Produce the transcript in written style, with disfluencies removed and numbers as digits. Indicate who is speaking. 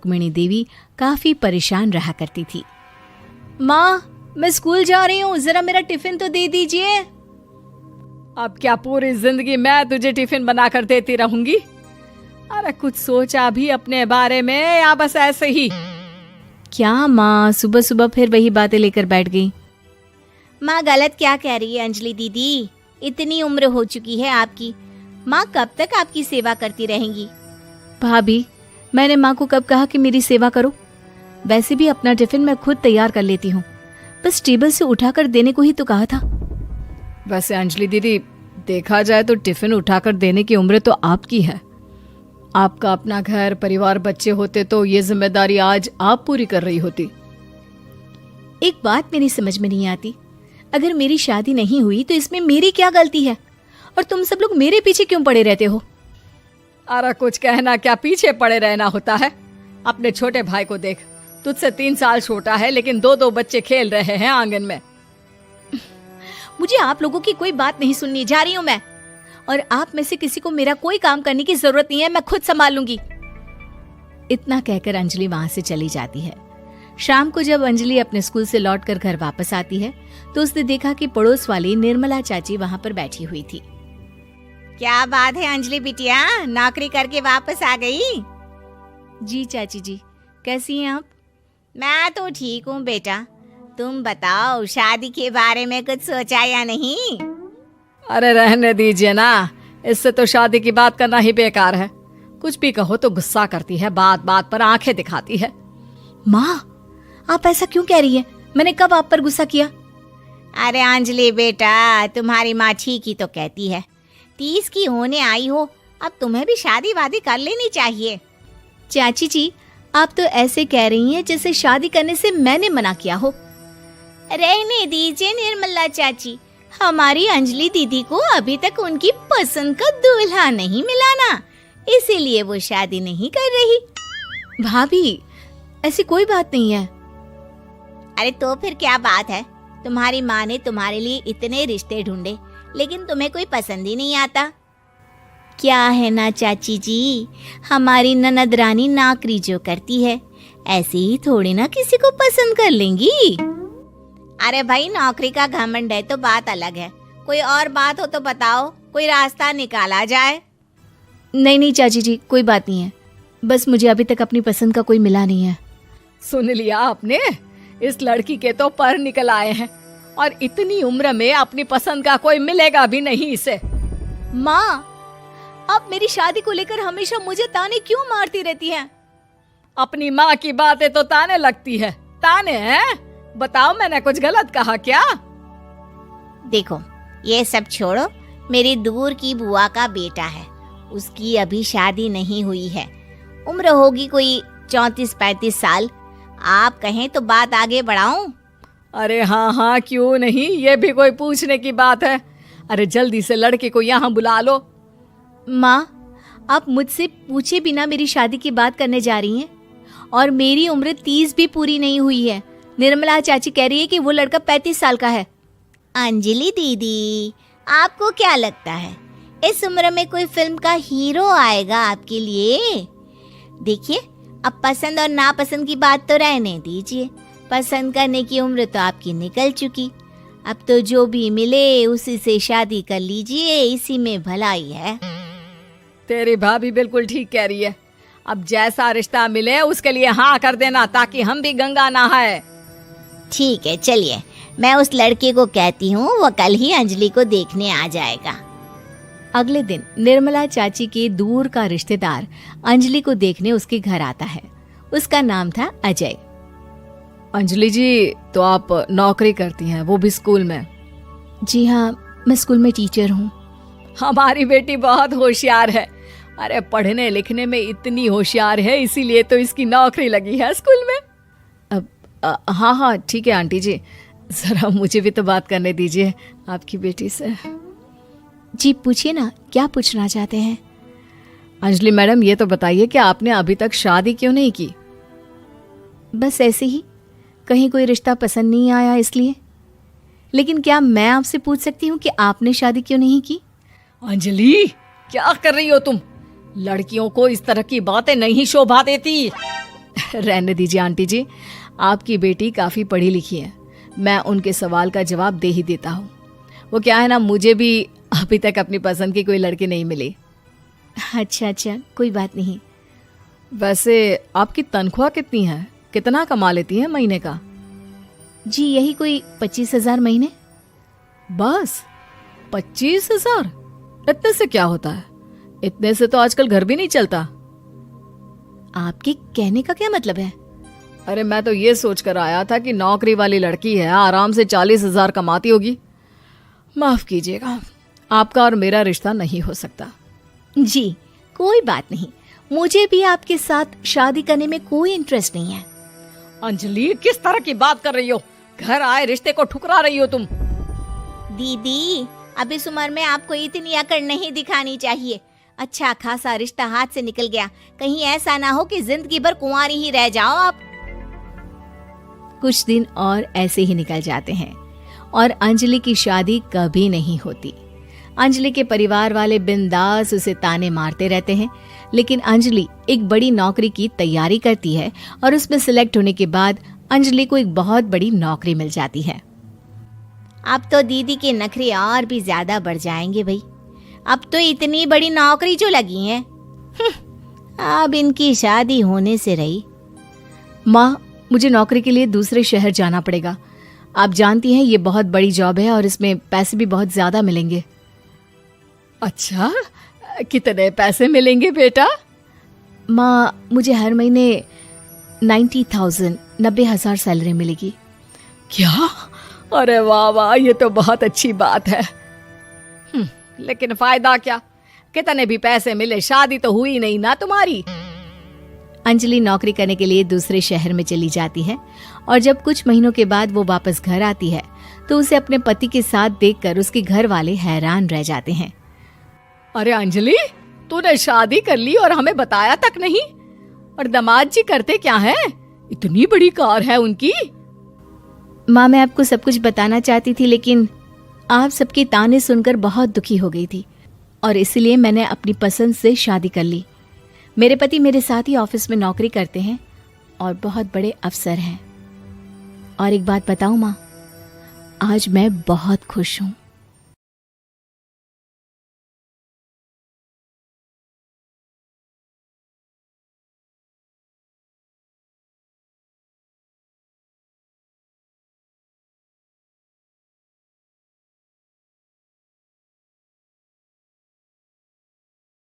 Speaker 1: रुक्मिणी देवी काफी परेशान रहा करती थी। माँ, मैं स्कूल जा रही हूँ, जरा मेरा टिफिन तो दे दीजिए।
Speaker 2: अब क्या पूरी जिंदगी मैं तुझे टिफिन बनाकर देती रहूंगी? अरे कुछ सोचा भी अपने बारे में या बस ऐसे ही?
Speaker 1: क्या माँ, सुबह सुबह फिर वही बातें लेकर बैठ गई।
Speaker 3: माँ गलत क्या कह रही है अंजलि दीदी? इतनी उम्र हो चुकी है आपकी, माँ कब तक आपकी सेवा करती रहेंगी?
Speaker 1: भाभी, मैंने माँ को कब कहा कि मेरी सेवा करो? वैसे भी अपना टिफिन मैं खुद तैयार कर लेती हूँ, बस टेबल से उठाकर देने को ही तो कहा था।
Speaker 2: वैसे अंजलि दीदी, देखा जाए तो टिफिन उठाकर देने की उम्र तो आपकी है। आपका अपना घर परिवार बच्चे होते तो ये जिम्मेदारी आज आप पूरी कर रही होती।
Speaker 1: एक बात मेरी समझ में नहीं आती, अगर मेरी शादी नहीं हुई तो इसमें मेरी क्या गलती है, और तुम सब लोग मेरे पीछे क्यों पड़े रहते हो?
Speaker 2: अरे कुछ कहना क्या पीछे पड़े रहना होता है? अपने छोटे भाई को देख, तुझसे 3 साल छोटा है लेकिन 2 बच्चे खेल रहे हैं आंगन में।
Speaker 1: मुझे आप लोगों की कोई बात नहीं सुननी, जा रही हूँ मैं। और आप में से किसी को मेरा कोई काम करने की जरूरत नहीं है, मैं खुद संभाल लूंगी। इतना कहकर अंजलि वहां से चली जाती है। शाम को जब अंजलि अपने स्कूल से लौटकर घर वापस आती है तो उसने देखा कि पड़ोस वाली निर्मला चाची वहां पर बैठी हुई थी।
Speaker 3: क्या बात है अंजलि बिटिया, नौकरी करके वापस आ गई?
Speaker 1: जी चाची जी, कैसी हैं आप?
Speaker 3: मैं तो ठीक हूँ बेटा, तुम बताओ शादी के बारे में कुछ सोचा या नहीं?
Speaker 2: अरे रहने दीजिए ना, इससे तो शादी की बात करना ही बेकार है। कुछ भी कहो तो गुस्सा करती है, बात बात पर आंखें दिखाती है।
Speaker 1: माँ, आप ऐसा क्यों कह रही हैं? मैंने कब आप पर गुस्सा किया?
Speaker 3: अरे अंजलि बेटा, तुम्हारी माँ ठीक ही तो कहती है। 30 की होने आई हो, अब तुम्हें भी शादी वादी कर लेनी चाहिए।
Speaker 1: चाची जी, आप तो ऐसे कह रही हैं जैसे शादी करने से मैंने मना किया हो।
Speaker 3: रहने दीजिए निर्मला चाची, हमारी अंजलि दीदी को अभी तक उनकी पसंद का दूल्हा नहीं मिला ना, इसीलिए वो शादी नहीं कर रही।
Speaker 1: भाभी, ऐसी कोई बात नहीं है।
Speaker 3: अरे तो फिर क्या बात है? तुम्हारी माँ ने तुम्हारे लिए इतने रिश्ते ढूंढे लेकिन तुम्हें कोई पसंद ही नहीं आता। क्या है ना चाची जी, हमारी ननद रानी नौकरी जो करती है, ऐसे ही थोड़ी ना किसी को पसंद कर लेंगी। अरे भाई, नौकरी का घमंड है तो बात अलग है, कोई और बात हो तो बताओ, कोई रास्ता निकाला जाए।
Speaker 1: नहीं चाची जी, कोई बात नहीं है, बस मुझे अभी तक अपनी पसंद का कोई मिला नहीं है।
Speaker 2: सुन लिया आपने, इस लड़की के तो पर निकल आए हैं और इतनी उम्र में अपनी पसंद का कोई मिलेगा भी नहीं इसे।
Speaker 1: माँ, आप मेरी शादी को लेकर हमेशा मुझे ताने क्यों मारती रहती हैं?
Speaker 2: अपनी माँ की बातें तो ताने लगती है। ताने हैं? बताओ, मैंने कुछ गलत कहा क्या?
Speaker 3: देखो, ये सब छोड़ो, मेरी दूर की बुआ का बेटा है, उसकी अभी शादी नहीं हुई है, उम्र होगी कोई 34-35 साल। आप कहें तो बात आगे बढ़ाऊं?
Speaker 2: अरे हाँ, क्यों नहीं, ये भी कोई पूछने की बात है। अरे जल्दी से लड़के को यहाँ बुला लो।
Speaker 1: माँ, आप मुझसे पूछे बिना मेरी शादी की बात करने जा रही हैं, और मेरी उम्र 30 भी पूरी नहीं हुई है। निर्मला चाची कह रही है कि वो लड़का 35 साल का है।
Speaker 3: अंजलि दीदी, आपको क्या लगता है इस उम्र में कोई फिल्म का हीरो आएगा आपके लिए? देखिए, अब पसंद और नापसंद की बात तो रहने दीजिए, पसंद करने की उम्र तो आपकी निकल चुकी। अब तो जो भी मिले उसी से शादी कर लीजिए, इसी में भलाई है।
Speaker 2: तेरी भाभी बिल्कुल ठीक कह रही है। अब जैसा रिश्ता मिले उसके लिए हाँ कर देना, ताकि हम भी गंगा नहाए।
Speaker 3: ठीक है, चलिए मैं उस लड़के को कहती हूँ, वो कल ही अंजलि को देखने आ जाएगा।
Speaker 1: अगले दिन निर्मला चाची के दूर का रिश्तेदार अंजलि को देखने उसके घर आता है। उसका नाम था अजय।
Speaker 2: अंजलि जी, तो आप नौकरी करती हैं, वो भी स्कूल में?
Speaker 1: जी हाँ, मैं स्कूल में टीचर हूँ।
Speaker 2: हमारी बेटी बहुत होशियार है। अरे पढ़ने लिखने में इतनी होशियार है, इसीलिए तो इसकी नौकरी लगी है स्कूल में।
Speaker 1: हाँ, ठीक है आंटी जी, जरा मुझे भी तो बात करने दीजिए आपकी बेटी से। जी पूछिए ना, क्या पूछना चाहते हैं?
Speaker 2: अंजलि मैडम, ये तो बताइए कि आपने अभी तक शादी क्यों नहीं की?
Speaker 1: बस ऐसे ही, कहीं कोई रिश्ता पसंद नहीं आया इसलिए। लेकिन क्या मैं आपसे पूछ सकती हूँ कि आपने शादी क्यों नहीं की?
Speaker 2: अंजलि, क्या कर रही हो तुम? लड़कियों को इस तरह की बातें नहीं शोभा देती। रहने दीजिए आंटी जी, आपकी बेटी काफ़ी पढ़ी लिखी है, मैं उनके सवाल का जवाब दे ही देता हूँ। वो क्या है ना, मुझे भी अभी तक अपनी पसंद की कोई लड़की नहीं मिली।
Speaker 1: अच्छा अच्छा, कोई बात नहीं।
Speaker 2: वैसे आपकी तनख्वाह कितनी है, कितना कमा लेती हैं महीने का?
Speaker 1: जी यही कोई 25,000 महीने।
Speaker 2: बस 25,000? इतने से क्या होता है? इतने से तो आजकल घर भी नहीं चलता।
Speaker 1: आपके कहने का क्या मतलब है?
Speaker 2: अरे मैं तो ये सोचकर आया था कि नौकरी वाली लड़की है, आराम से 40,000 कमाती होगी। माफ कीजिएगा, आपका और मेरा रिश्ता नहीं हो सकता।
Speaker 1: जी कोई बात नहीं, मुझे भी आपके साथ शादी करने में कोई इंटरेस्ट नहीं है।
Speaker 2: अंजलि, किस तरह की बात कर रही हो? घर आए रिश्ते को ठुकरा रही हो तुम।
Speaker 3: दीदी, अब इस उम्र में आपको इतनी अकड़ नहीं दिखानी चाहिए। अच्छा खासा रिश्ता हाथ से निकल गया, कहीं ऐसा ना हो कि जिंदगी भर कुंवारी ही रह जाओ आप।
Speaker 1: कुछ दिन और ऐसे ही निकल जाते हैं और अंजलि की शादी कभी नहीं होती। अंजलि के परिवार वाले बिंदास उसे ताने मारते रहते हैं, लेकिन अंजलि एक बड़ी नौकरी की तैयारी करती है और उसमें सिलेक्ट होने के बाद अंजलि को एक बहुत बड़ी नौकरी मिल जाती है।
Speaker 3: अब तो दीदी के नखरे और भी ज्यादा बढ़ जाएंगे भाई। अब तो इतनी बड़ी नौकरी जो लगी है, अब इनकी शादी होने से रही।
Speaker 1: माँ, मुझे नौकरी के लिए दूसरे शहर जाना पड़ेगा। आप जानती हैं ये बहुत बड़ी जॉब है और इसमें पैसे भी बहुत ज्यादा मिलेंगे।
Speaker 2: अच्छा, कितने पैसे मिलेंगे बेटा?
Speaker 1: माँ, मुझे हर महीने 90,000 सैलरी मिलेगी।
Speaker 2: क्या? अरे वाह वाह, ये तो बहुत अच्छी बात है। लेकिन फायदा क्या? कितने भी पैसे मिले, शादी तो हुई नहीं ना तुम्हारी।
Speaker 1: अंजलि नौकरी करने के लिए दूसरे शहर में चली जाती है और जब कुछ महीनों के बाद वो वापस घर आती है तो उसे अपने पति के साथ देखकर उसके घर वाले हैरान रह जाते हैं।
Speaker 2: अरे अंजलि, तूने शादी कर ली और हमें बताया तक नहीं। और दामाद जी करते क्या हैं? इतनी बड़ी कार है उनकी।
Speaker 1: माँ, मैं आपको सब कुछ बताना चाहती थी, लेकिन आप सबके ताने सुनकर बहुत दुखी हो गई थी और इसलिए मैंने अपनी पसंद से शादी कर ली। मेरे पति मेरे साथ ही ऑफिस में नौकरी करते हैं और बहुत बड़े अफसर हैं। और एक बात बताऊं माँ, आज मैं बहुत खुश हूँ।